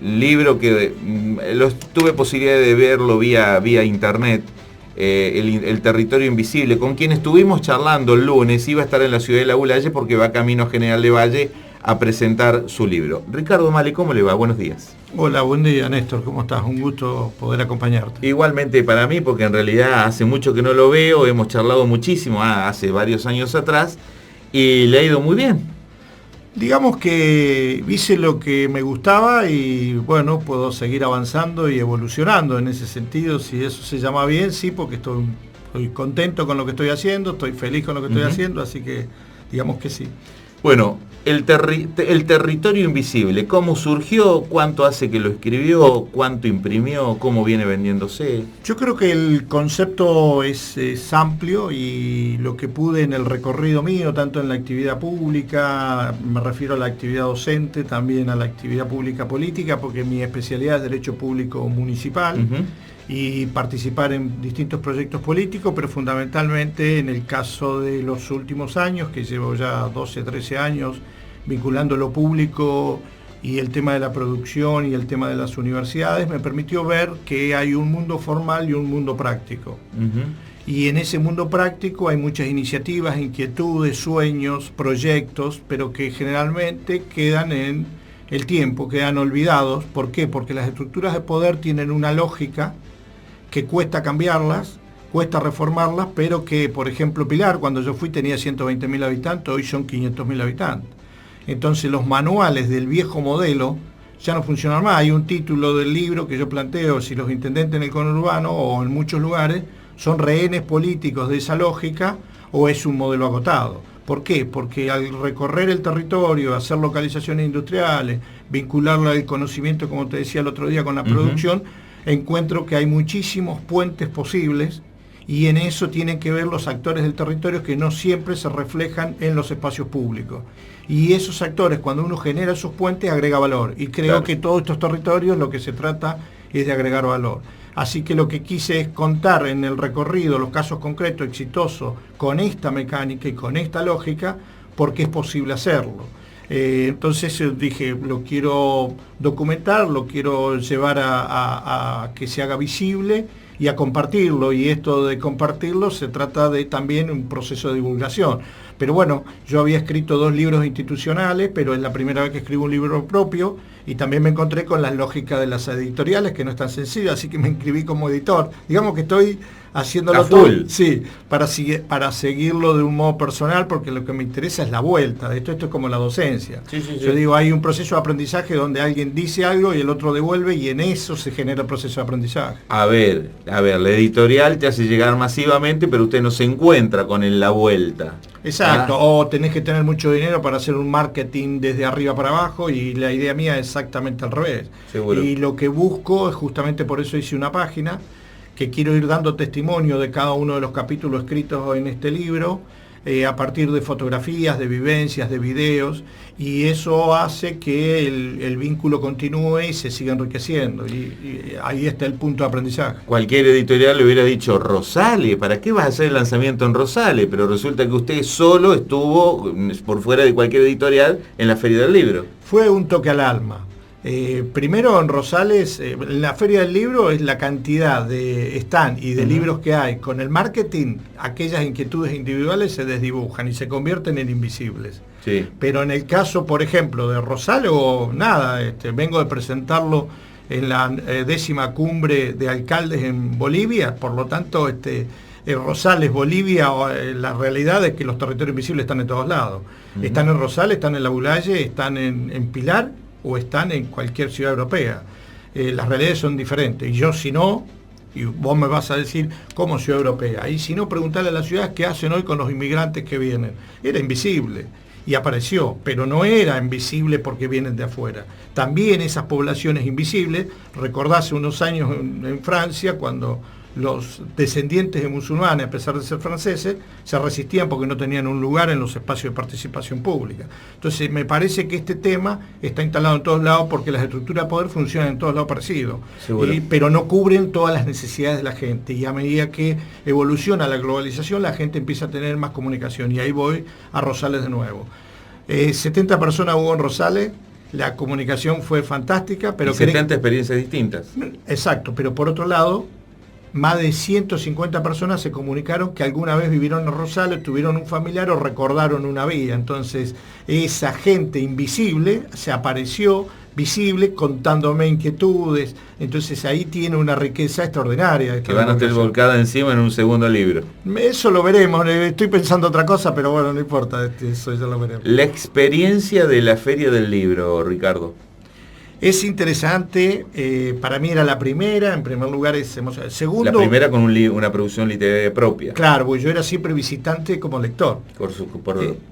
libro que tuve posibilidad de verlo vía internet, el Territorio Invisible, con quien estuvimos charlando el lunes. Iba a estar en la ciudad de La Bulalle porque va camino a General de Valle a presentar su libro. Ricardo Male, ¿cómo le va? Buenos días. Hola, buen día, Néstor, ¿cómo estás? Un gusto poder acompañarte. Igualmente para mí, porque en realidad hace mucho que no lo veo, hemos charlado muchísimo, hace varios años atrás, y le ha ido muy bien. Digamos que hice lo que me gustaba y bueno, puedo seguir avanzando y evolucionando en ese sentido, si eso se llama bien, sí, porque estoy contento con lo que estoy haciendo, estoy feliz con lo que estoy haciendo, así que digamos que sí. Bueno, el Territorio Invisible, ¿cómo surgió? ¿Cuánto hace que lo escribió? ¿Cuánto imprimió? ¿Cómo viene vendiéndose? Yo creo que el concepto es amplio y lo que pude en el recorrido mío, tanto en la actividad pública, me refiero a la actividad docente, también a la actividad pública política, porque mi especialidad es Derecho Público Municipal, y participar en distintos proyectos políticos, pero fundamentalmente en el caso de los últimos años, que llevo ya 12, 13 años vinculando lo público y el tema de la producción y el tema de las universidades, me permitió ver que hay un mundo formal y un mundo práctico. Y en ese mundo práctico hay muchas iniciativas, inquietudes, sueños, proyectos, pero que generalmente quedan en el tiempo, quedan olvidados. ¿Por qué? Porque las estructuras de poder tienen una lógica que cuesta cambiarlas, cuesta reformarlas, pero que, por ejemplo, Pilar, cuando yo fui tenía 120.000 habitantes, hoy son 500.000 habitantes. Entonces los manuales del viejo modelo ya no funcionan más. Hay un título del libro que yo planteo: si los intendentes en el conurbano o en muchos lugares son rehenes políticos de esa lógica o es un modelo agotado. ¿Por qué? Porque al recorrer el territorio, hacer localizaciones industriales, vincularlo al conocimiento, como te decía el otro día, con la producción, encuentro que hay muchísimos puentes posibles, y en eso tienen que ver los actores del territorio, que no siempre se reflejan en los espacios públicos. Y esos actores, cuando uno genera esos puentes, agrega valor. Y creo que todos estos territorios lo que se trata es de agregar valor. Así que lo que quise es contar en el recorrido los casos concretos exitosos con esta mecánica y con esta lógica, porque es posible hacerlo. Entonces dije, lo quiero documentar, lo quiero llevar a que se haga visible y a compartirlo, y esto de compartirlo se trata de también un proceso de divulgación. Pero bueno, yo había escrito 2 libros institucionales, pero es la primera vez que escribo un libro propio, y también me encontré con la lógica de las editoriales, que no es tan sencilla, así que me inscribí como editor. Digamos que estoy haciéndolo todo, sí, para seguirlo de un modo personal, porque lo que me interesa es la vuelta de esto. Esto es como la docencia. Yo digo, hay un proceso de aprendizaje donde alguien dice algo y el otro devuelve, y en eso se genera el proceso de aprendizaje. A ver, la editorial te hace llegar masivamente, pero usted no se encuentra con la vuelta. Exacto, o tenés que tener mucho dinero para hacer un marketing desde arriba para abajo, y la idea mía es exactamente al revés. Seguro. Y lo que busco es, justamente por eso hice una página, que quiero ir dando testimonio de cada uno de los capítulos escritos en este libro, a partir de fotografías, de vivencias, de videos, y eso hace que el vínculo continúe y se siga enriqueciendo, y ahí está el punto de aprendizaje. Cualquier editorial le hubiera dicho, Rosales, ¿para qué vas a hacer el lanzamiento en Rosales? Pero resulta que usted solo estuvo por fuera de cualquier editorial en la Feria del Libro. Fue un toque al alma. Primero en Rosales, la Feria del Libro es la cantidad de stand y de libros que hay. Con el marketing, aquellas inquietudes individuales se desdibujan y se convierten en invisibles. Sí. Pero en el caso, por ejemplo, de Rosales, nada, vengo de presentarlo en la 10ª cumbre de alcaldes en Bolivia, por lo tanto, Rosales, Bolivia, la realidad es que los territorios invisibles están en todos lados. Están en Rosales, están en La Bulalle, están en Pilar, o están en cualquier ciudad europea. Las realidades son diferentes. Y yo, si no, y vos me vas a decir, ¿cómo ciudad europea? Y si no, preguntarle a las ciudades qué hacen hoy con los inmigrantes que vienen. Era invisible, y apareció, pero no era invisible porque vienen de afuera. También esas poblaciones invisibles, recordá hace unos años en Francia, cuando los descendientes de musulmanes, a pesar de ser franceses, se resistían porque no tenían un lugar en los espacios de participación pública. Entonces me parece que este tema está instalado en todos lados, porque las estructuras de poder funcionan en todos lados parecidos, pero no cubren todas las necesidades de la gente, y a medida que evoluciona la globalización, la gente empieza a tener más comunicación, y ahí voy a Rosales de nuevo. 70 personas hubo en Rosales, la comunicación fue fantástica, pero... Y 70 experiencias distintas. Exacto, pero por otro lado, más de 150 personas se comunicaron que alguna vez vivieron en Rosales, tuvieron un familiar o recordaron una vida. Entonces, esa gente invisible se apareció visible contándome inquietudes. Entonces ahí tiene una riqueza extraordinaria. Que van a estar volcada encima en un segundo libro. Eso lo veremos, estoy pensando otra cosa, pero bueno, no importa, eso ya lo veremos. La experiencia de la Feria del Libro, Ricardo. Es interesante, para mí era la primera, en primer lugar es emocionante. Segundo, la primera con una producción literaria propia. Claro, porque yo era siempre visitante como lector.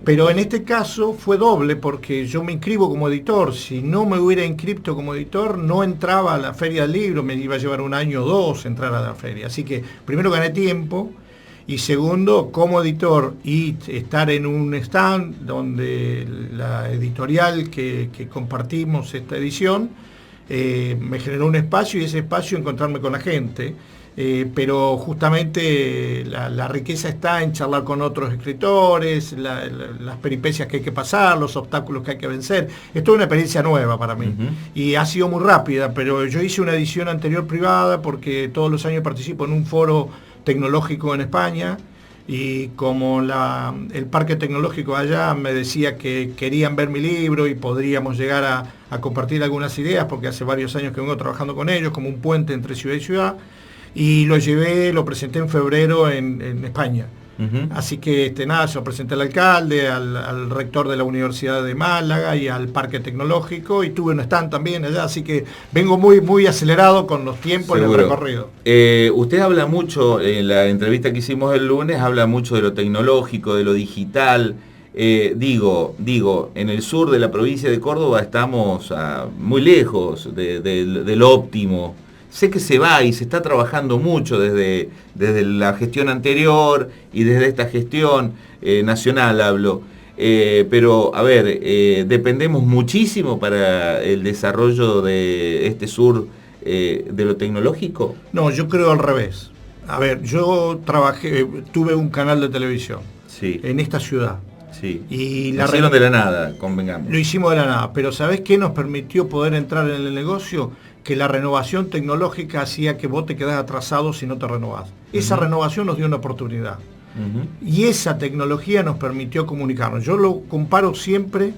Pero en este caso fue doble, porque yo me inscribo como editor. Si no me hubiera inscrito como editor, no entraba a la Feria del Libro, me iba a llevar 1 año o 2 entrar a la feria. Así que primero gané tiempo, y segundo, como editor y estar en un stand donde la editorial que compartimos esta edición me generó un espacio, y ese espacio encontrarme con la gente. Pero justamente la riqueza está en charlar con otros escritores, las peripecias que hay que pasar, los obstáculos que hay que vencer. Es toda una experiencia nueva para mí. Y ha sido muy rápida, pero yo hice una edición anterior privada porque todos los años participo en un foro tecnológico en España, y como el parque tecnológico allá me decía que querían ver mi libro y podríamos llegar a compartir algunas ideas, porque hace varios años que vengo trabajando con ellos como un puente entre ciudad y ciudad, y lo presenté en febrero en España. Así que nada, se lo presenté al alcalde, al rector de la Universidad de Málaga y al Parque Tecnológico, y tuve un stand también allá, así que vengo muy acelerado con los tiempos y el recorrido. Usted habla mucho, en la entrevista que hicimos el lunes, habla mucho de lo tecnológico, de lo digital. Digo, en el sur de la provincia de Córdoba estamos muy lejos de lo óptimo. Sé que se va y se está trabajando mucho desde la gestión anterior y desde esta gestión nacional hablo, pero a ver, dependemos muchísimo para el desarrollo de este sur de lo tecnológico. No, yo creo al revés. A ver, yo tuve un canal de televisión en esta ciudad. Sí. Y lo hicieron de la nada, convengamos. Lo hicimos de la nada, pero ¿sabés qué nos permitió poder entrar en el negocio? Que la renovación tecnológica hacía que vos te quedás atrasado si no te renovás. Esa renovación nos dio una oportunidad. Y esa tecnología nos permitió comunicarnos. Yo lo comparo siempre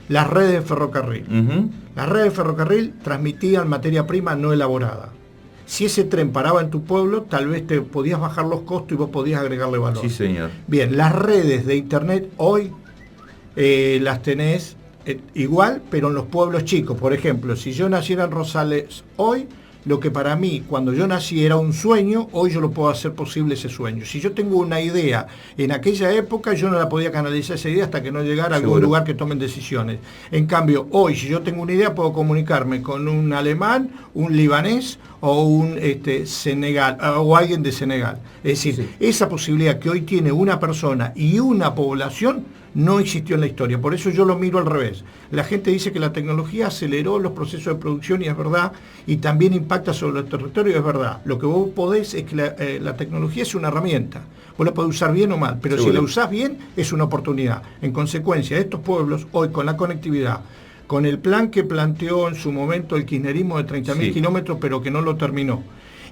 las redes de ferrocarril. Las redes de ferrocarril transmitían materia prima no elaborada. Si ese tren paraba en tu pueblo, tal vez te podías bajar los costos y vos podías agregarle valor. Sí, señor. Bien, las redes de internet hoy las tenés igual, pero en los pueblos chicos. Por ejemplo, si yo naciera en Rosales hoy, lo que para mí cuando yo nací era un sueño, hoy yo lo puedo hacer posible ese sueño. Si yo tengo una idea en aquella época, yo no la podía canalizar esa idea hasta que no llegara a algún lugar que tomen decisiones. En cambio, hoy si yo tengo una idea, puedo comunicarme con un alemán, un libanés o un Senegal, o alguien de Senegal. Es decir, esa posibilidad que hoy tiene una persona y una población no existió en la historia. Por eso yo lo miro al revés. La gente dice que la tecnología aceleró los procesos de producción, y es verdad, y también impacta sobre el territorio, es verdad. Lo que vos podés es que la tecnología es una herramienta. Vos la podés usar bien o mal, pero si la usás bien, es una oportunidad. En consecuencia, estos pueblos, hoy con la conectividad, con el plan que planteó en su momento el kirchnerismo de 30.000 kilómetros, pero que no lo terminó,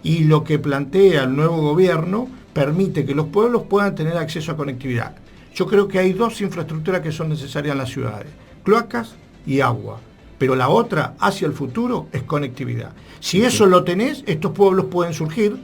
y lo que plantea el nuevo gobierno, permite que los pueblos puedan tener acceso a conectividad. Yo creo que hay dos infraestructuras que son necesarias en las ciudades: cloacas y agua. Pero la otra, hacia el futuro, es conectividad. Si eso lo tenés, estos pueblos pueden surgir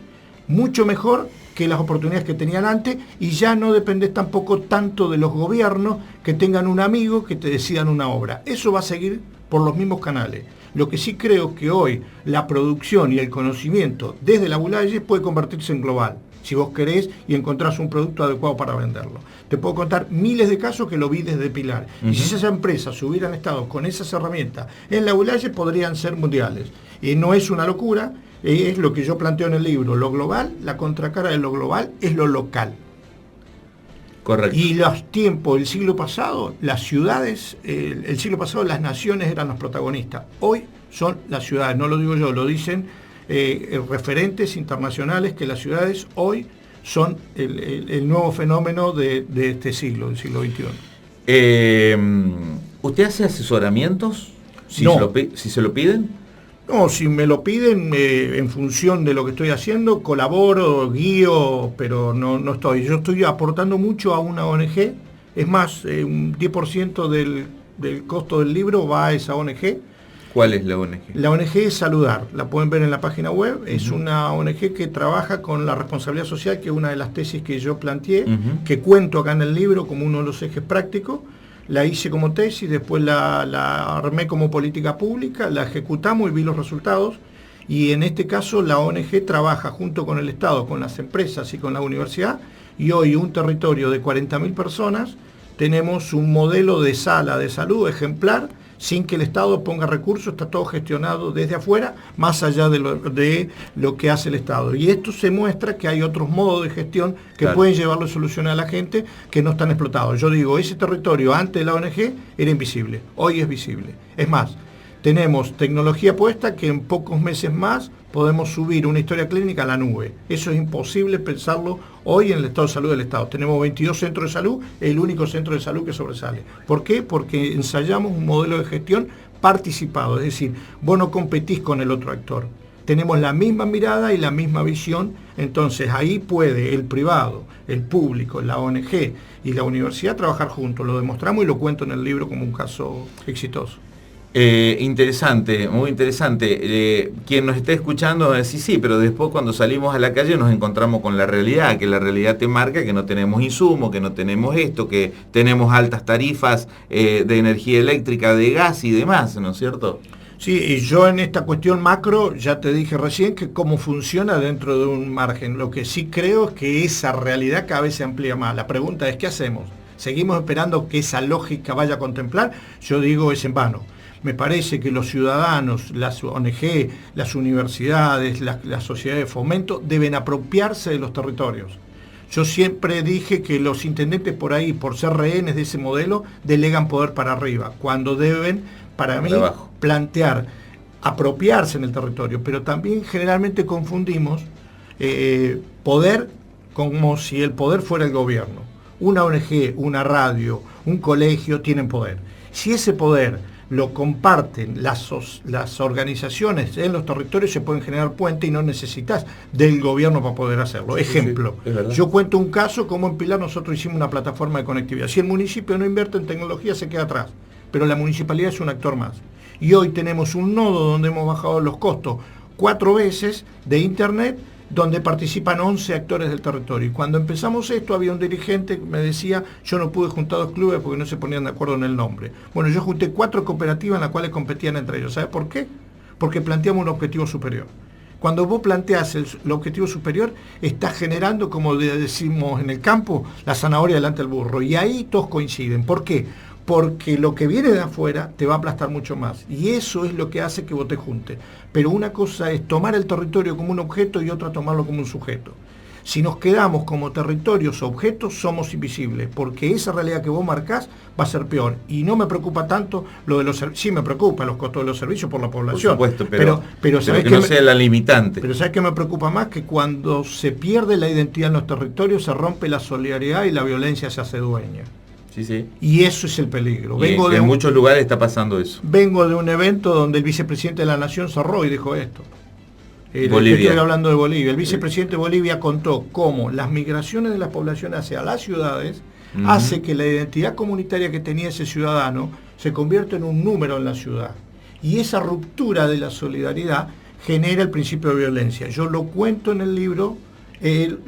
mucho mejor que las oportunidades que tenían antes, y ya no dependés tampoco tanto de los gobiernos que tengan un amigo que te decidan una obra. Eso va a seguir por los mismos canales. Lo que sí creo que hoy la producción y el conocimiento desde la Boulaye puede convertirse en global, si vos querés y encontrás un producto adecuado para venderlo. Te puedo contar miles de casos que lo vi desde Pilar. Y si esas empresas hubieran estado con esas herramientas en la Boulaye, podrían ser mundiales. Y no es una locura, es lo que yo planteo en el libro. Lo global, la contracara de lo global, es lo local. Correcto. Y los tiempos del siglo pasado, las ciudades, el siglo pasado las naciones eran los protagonistas. Hoy son las ciudades, no lo digo yo, lo dicen referentes internacionales, que las ciudades hoy son el nuevo fenómeno de este siglo, del siglo XXI. ¿Usted hace asesoramientos No. Si se lo piden. No, si me lo piden en función de lo que estoy haciendo, colaboro, guío, pero no estoy. Yo estoy aportando mucho a una ONG. Es más, un 10% del costo del libro va a esa ONG. ¿Cuál es la ONG? La ONG es Saludar, la pueden ver en la página web. Es una ONG que trabaja con la responsabilidad social, que es una de las tesis que yo planteé, que cuento acá en el libro como uno de los ejes prácticos. La hice como tesis, después la armé como política pública, la ejecutamos y vi los resultados. Y en este caso la ONG trabaja junto con el Estado, con las empresas y con la universidad. Y hoy un territorio de 40.000 personas, tenemos un modelo de sala de salud ejemplar, sin que el Estado ponga recursos, está todo gestionado desde afuera, más allá de lo que hace el Estado. Y esto se muestra que hay otros modos de gestión que pueden llevarle soluciones a la gente que no están explotados. Yo digo, ese territorio antes de la ONG era invisible, hoy es visible. Es más, tenemos tecnología puesta que en pocos meses más podemos subir una historia clínica a la nube. Eso es imposible pensarlo hoy en el estado de salud del Estado. Tenemos 22 centros de salud, el único centro de salud que sobresale. ¿Por qué? Porque ensayamos un modelo de gestión participado, es decir, vos no competís con el otro actor. Tenemos la misma mirada y la misma visión, entonces ahí puede el privado, el público, la ONG y la universidad trabajar juntos. Lo demostramos y lo cuento en el libro como un caso exitoso. Interesante, muy interesante. Quien nos esté escuchando va a decir sí, pero después cuando salimos a la calle nos encontramos con la realidad, que la realidad te marca que no tenemos insumos, que no tenemos esto, que tenemos altas tarifas de energía eléctrica, de gas y demás, ¿no es cierto? Sí, y yo en esta cuestión macro ya te dije recién que cómo funciona dentro de un margen. Lo que sí creo es que esa realidad cada vez se amplía más. La pregunta es, ¿qué hacemos? ¿Seguimos esperando que esa lógica vaya a contemplar? Yo digo, es en vano. Me parece que los ciudadanos, las ONG, las universidades, las sociedades de fomento deben apropiarse de los territorios. Yo siempre dije que los intendentes por ahí, por ser rehenes de ese modelo, delegan poder para arriba, cuando deben, para mí, plantear, apropiarse en el territorio, pero también generalmente confundimos poder como si el poder fuera el gobierno. Una ONG, una radio, un colegio tienen poder. Si ese poder lo comparten las organizaciones en los territorios, se pueden generar puentes y no necesitas del gobierno para poder hacerlo. Ejemplo, yo cuento un caso como en Pilar nosotros hicimos una plataforma de conectividad. Si el municipio no invierte en tecnología se queda atrás, pero la municipalidad es un actor más. Y hoy tenemos un nodo donde hemos bajado los costos 4 veces de internet, donde participan 11 actores del territorio. Y cuando empezamos esto había un dirigente que me decía, yo no pude juntar 2 clubes porque no se ponían de acuerdo en el nombre. Bueno, yo junté 4 cooperativas en las cuales competían entre ellos. ¿Sabe por qué? Porque planteamos un objetivo superior. Cuando vos planteás el objetivo superior, estás generando, como decimos en el campo, la zanahoria delante del burro. Y ahí todos coinciden. ¿Por qué? Porque lo que viene de afuera te va a aplastar mucho más. Y eso es lo que hace que vos te juntes. Pero una cosa es tomar el territorio como un objeto y otra tomarlo como un sujeto. Si nos quedamos como territorios o objetos, somos invisibles, porque esa realidad que vos marcás va a ser peor. Y no me preocupa tanto lo de los servicios, sí me preocupa los costos de los servicios por la población. Por supuesto, pero ¿sabés que no sea la limitante. Pero ¿sabes qué me preocupa más? Que cuando se pierde la identidad en los territorios, se rompe la solidaridad y la violencia se hace dueña. Sí, sí. Y eso es el peligro. En muchos lugares está pasando eso. Vengo de un evento donde el vicepresidente de la Nación cerró y dijo esto. Bolivia. Estoy hablando de Bolivia. El vicepresidente de Bolivia contó cómo las migraciones de la población hacia las ciudades hace que la identidad comunitaria que tenía ese ciudadano se convierta en un número en la ciudad. Y esa ruptura de la solidaridad genera el principio de violencia. Yo lo cuento en el libro.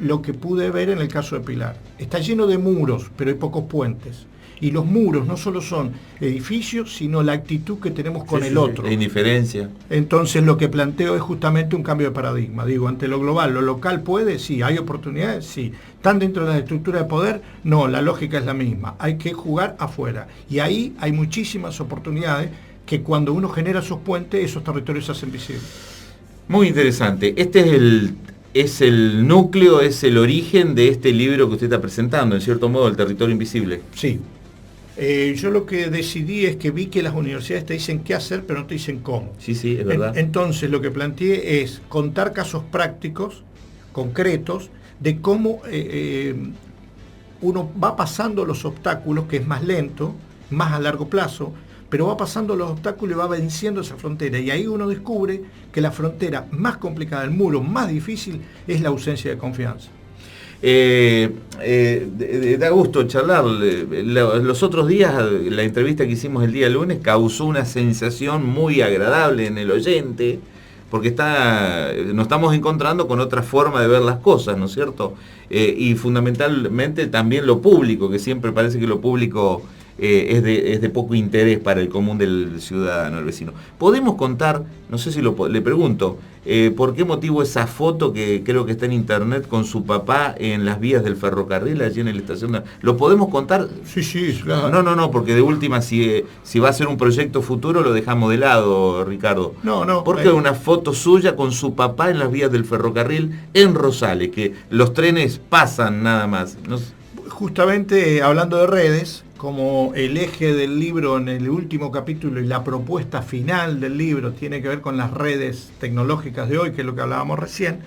Lo que pude ver en el caso de Pilar. Está lleno de muros, pero hay pocos puentes. Y los muros no solo son edificios, sino la actitud que tenemos con el otro. La indiferencia. Entonces lo que planteo es justamente un cambio de paradigma. Digo, ante lo global, lo local puede, sí. ¿Hay oportunidades? Sí. ¿Están dentro de la estructura de poder? No, la lógica es la misma. Hay que jugar afuera. Y ahí hay muchísimas oportunidades que cuando uno genera esos puentes, esos territorios se hacen visibles. Muy interesante. Este es el núcleo, es el origen de este libro que usted está presentando, en cierto modo, El territorio invisible. Sí. Yo lo que decidí es que vi que las universidades te dicen qué hacer, pero no te dicen cómo. Sí, sí, es verdad. Entonces lo que planteé es contar casos prácticos, concretos, de cómo uno va pasando los obstáculos, que es más lento, más a largo plazo, pero va pasando los obstáculos y va venciendo esa frontera. Y ahí uno descubre que la frontera más complicada, el muro más difícil, es la ausencia de confianza. Da gusto charlar. Los otros días, la entrevista que hicimos el día lunes causó una sensación muy agradable en el oyente, porque nos estamos encontrando con otra forma de ver las cosas, ¿no es cierto? Y fundamentalmente también lo público, que siempre parece que lo público es de poco interés para el común del ciudadano, el vecino. ¿Podemos contar, no sé si le pregunto, por qué motivo esa foto que creo que está en internet con su papá en las vías del ferrocarril, allí en la estación? ¿Lo podemos contar? Sí, claro. No, porque de última, si va a ser un proyecto futuro, lo dejamos de lado, Ricardo. No. Porque una foto suya con su papá en las vías del ferrocarril en Rosales, que los trenes pasan nada más. Justamente hablando de redes, como el eje del libro en el último capítulo y la propuesta final del libro tiene que ver con las redes tecnológicas de hoy, que es lo que hablábamos recién,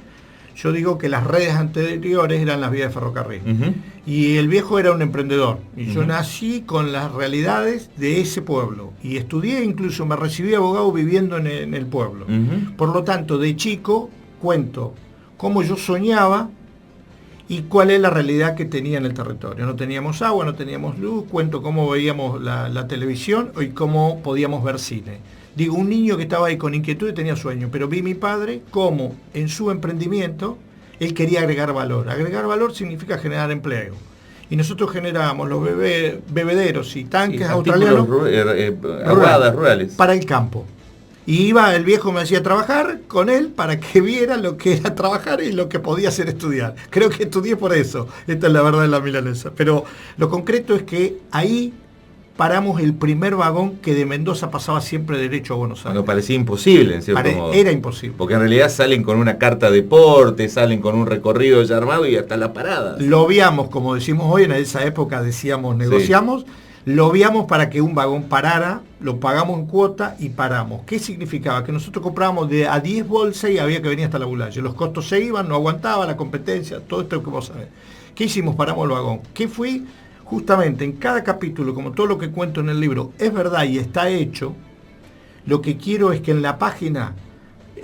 yo digo que las redes anteriores eran las vías de ferrocarril. Uh-huh. Y el viejo era un emprendedor. Y yo nací con las realidades de ese pueblo. Y estudié, incluso me recibí abogado viviendo en el pueblo. Uh-huh. Por lo tanto, de chico cuento cómo yo soñaba y cuál es la realidad que tenía en el territorio. No teníamos agua, no teníamos luz, cuento cómo veíamos la televisión y cómo podíamos ver cine. Digo, un niño que estaba ahí con inquietud y tenía sueño, pero vi a mi padre cómo en su emprendimiento él quería agregar valor. Agregar valor significa generar empleo. Y nosotros generábamos los bebederos y tanques australianos rurales para el campo. Y iba, el viejo me hacía trabajar con él para que viera lo que era trabajar y lo que podía ser estudiar. Creo que estudié por eso. Esta es la verdad de la milanesa. Pero lo concreto es que ahí paramos el primer vagón que de Mendoza pasaba siempre derecho a Buenos Aires. Cuando parecía imposible, en cierto modo. Era imposible. Porque en realidad salen con una carta de porte, salen con un recorrido ya armado y hasta la parada. Lo viamos, como decimos hoy, en esa época decíamos, negociamos. Sí. Lo viamos para que un vagón parara, lo pagamos en cuota y paramos. ¿Qué significaba? Que nosotros comprábamos a 10 bolsas y había que venir hasta la Bulaye. Los costos se iban, no aguantaba la competencia, todo esto que vos sabés. ¿Qué hicimos? Paramos el vagón. ¿Qué fue? Justamente en cada capítulo, como todo lo que cuento en el libro, es verdad y está hecho, lo que quiero es que en la página...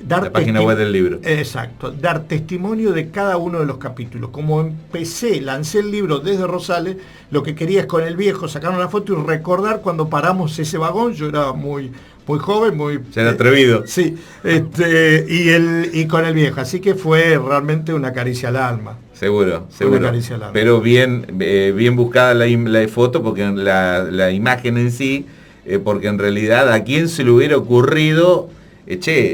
La página web del libro. Exacto, dar testimonio de cada uno de los capítulos. Como lancé el libro desde Rosales, lo que quería es con el viejo sacar una foto y recordar cuando paramos ese vagón. Yo era muy joven, ya era atrevido. Sí, y con el viejo. Así que fue realmente una caricia al alma. Seguro. Una caricia al alma. Pero bien buscada la foto, porque la imagen en sí, porque en realidad a quién se le hubiera ocurrido...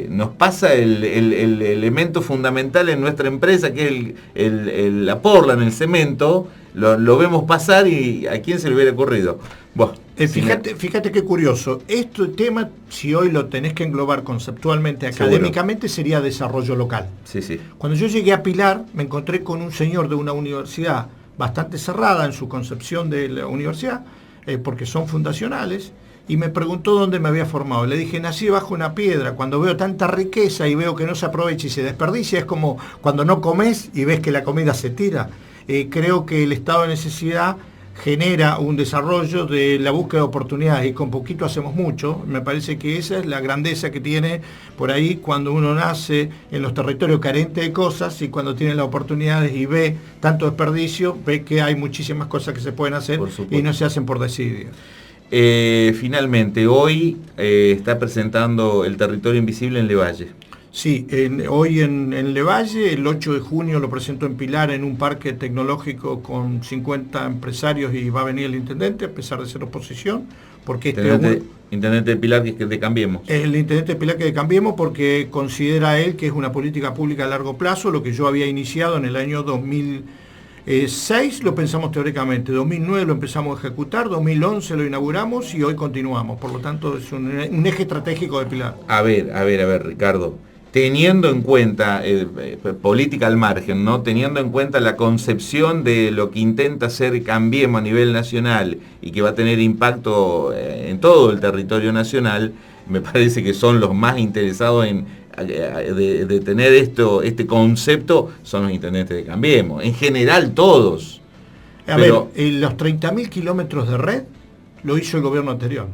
nos pasa el elemento fundamental en nuestra empresa, que es la porla en el cemento, lo vemos pasar y ¿a quién se le hubiera ocurrido? Bueno, fíjate qué curioso. Este tema, si hoy lo tenés que englobar conceptualmente, académicamente, sería desarrollo local. Sí. Cuando yo llegué a Pilar, me encontré con un señor de una universidad bastante cerrada en su concepción de la universidad, porque son fundacionales, y me preguntó dónde me había formado. Le dije, nací bajo una piedra. Cuando veo tanta riqueza y veo que no se aprovecha y se desperdicia, es como cuando no comes y ves que la comida se tira. Creo que el estado de necesidad genera un desarrollo de la búsqueda de oportunidades y con poquito hacemos mucho. Me parece que esa es la grandeza que tiene por ahí cuando uno nace en los territorios carentes de cosas, y cuando tiene las oportunidades y ve tanto desperdicio, ve que hay muchísimas cosas que se pueden hacer y no se hacen por desidia. Finalmente, hoy está presentando El Territorio Invisible en Levalle. Sí, hoy en Levalle, el 8 de junio lo presento en Pilar, en un parque tecnológico con 50 empresarios, y va a venir el intendente, a pesar de ser oposición, porque intendente de Pilar, que es de Cambiemos. El intendente de Pilar, que de Cambiemos, porque considera él que es una política pública a largo plazo, lo que yo había iniciado en el año 2006 lo pensamos teóricamente, 2009 lo empezamos a ejecutar, 2011 lo inauguramos y hoy continuamos. Por lo tanto, es un eje estratégico de Pilar. A ver, Ricardo. Teniendo en cuenta, política al margen, ¿no? Teniendo en cuenta la concepción de lo que intenta hacer Cambiemos a nivel nacional y que va a tener impacto en todo el territorio nacional, me parece que son los más interesados de tener este concepto, son los intendentes de Cambiemos. En general, todos. Los 30.000 kilómetros de red lo hizo el gobierno anterior.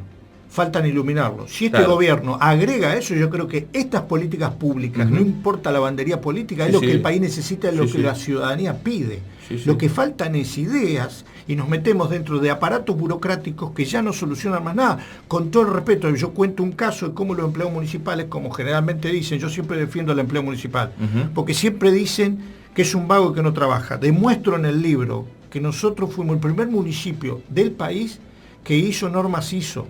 faltan iluminarlo. Si este Claro. gobierno agrega eso, yo creo que estas políticas públicas, no importa la bandería política, es Sí, lo sí. que el país necesita, es lo Sí, que sí. la ciudadanía pide. Sí, sí. Lo que faltan es ideas y nos metemos dentro de aparatos burocráticos que ya no solucionan más nada. Con todo el respeto, yo cuento un caso de cómo los empleados municipales, como generalmente dicen, yo siempre defiendo el empleo municipal, porque siempre dicen que es un vago que no trabaja. Demuestro en el libro que nosotros fuimos el primer municipio del país que hizo normas ISO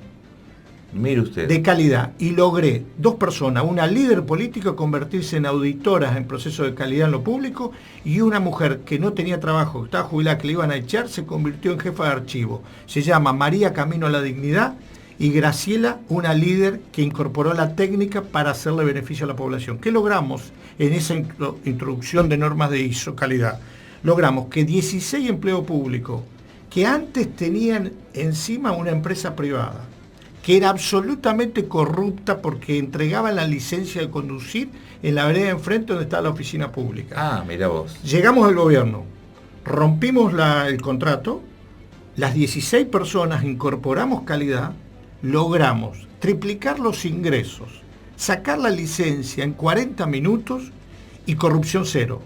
Mire usted. de calidad y logré 2 personas, una líder política convertirse en auditoras en proceso de calidad en lo público y una mujer que no tenía trabajo, que estaba jubilada, que le iban a echar, se convirtió en jefa de archivo. Se llama María Camino a la Dignidad y Graciela, una líder que incorporó la técnica para hacerle beneficio a la población. ¿Qué logramos en esa introducción de normas de ISO calidad? Logramos que 16 empleos públicos que antes tenían encima una empresa privada, que era absolutamente corrupta porque entregaba la licencia de conducir en la vereda de enfrente donde estaba la oficina pública. Ah, mira vos. Llegamos al gobierno, rompimos el contrato, las 16 personas incorporamos calidad, logramos triplicar los ingresos, sacar la licencia en 40 minutos y corrupción cero.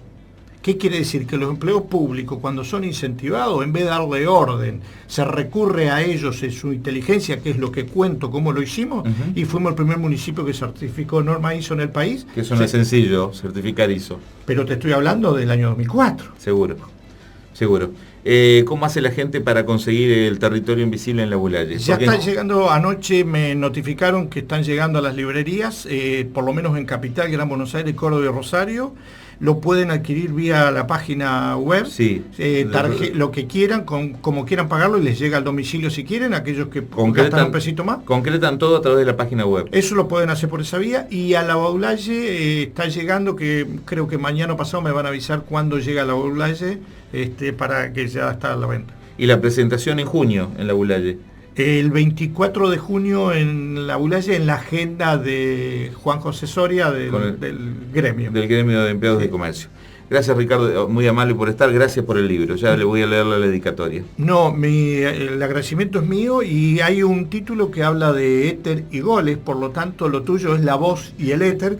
¿Qué quiere decir? Que los empleos públicos, cuando son incentivados, en vez de darle orden, se recurre a ellos en su inteligencia, que es lo que cuento, cómo lo hicimos, y fuimos el primer municipio que certificó norma ISO en el país. Que eso no es sencillo, certificar ISO. Pero te estoy hablando del año 2004. Seguro, seguro. ¿Cómo hace la gente para conseguir el territorio invisible en la Bulaye? Ya están llegando, anoche me notificaron que están llegando a las librerías, por lo menos en Capital, Gran Buenos Aires, Córdoba y Rosario. Lo pueden adquirir vía la página web, Sí. lo que quieran, como quieran pagarlo y les llega al domicilio si quieren, aquellos que gastan un pesito más. Concretan todo a través de la página web. Eso lo pueden hacer por esa vía. Y a la Baulaye está llegando, que creo que mañana o pasado me van a avisar cuándo llega a la Baulaye, para que ya está a la venta. Y la presentación en junio en la Bulaye. El 24 de junio en la Bulaye, en la agenda de Juan José Soria del gremio. Del gremio de empleados de comercio. Gracias, Ricardo, muy amable por estar. Gracias por el libro. Ya le voy a leer la dedicatoria. No, el agradecimiento es mío y hay un título que habla de éter y goles, por lo tanto lo tuyo es la voz y el éter.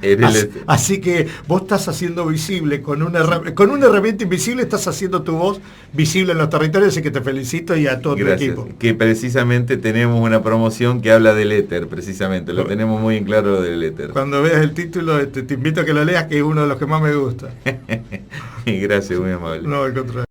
Así que vos estás haciendo visible, con una herramienta invisible estás haciendo tu voz visible en los territorios, así que te felicito y a todo tu equipo. Que precisamente tenemos una promoción que habla del éter, precisamente. Lo tenemos muy en claro lo del éter. Cuando veas el título, te invito a que lo leas, que es uno de los que más me gusta. Gracias, muy amable. No, al contrario.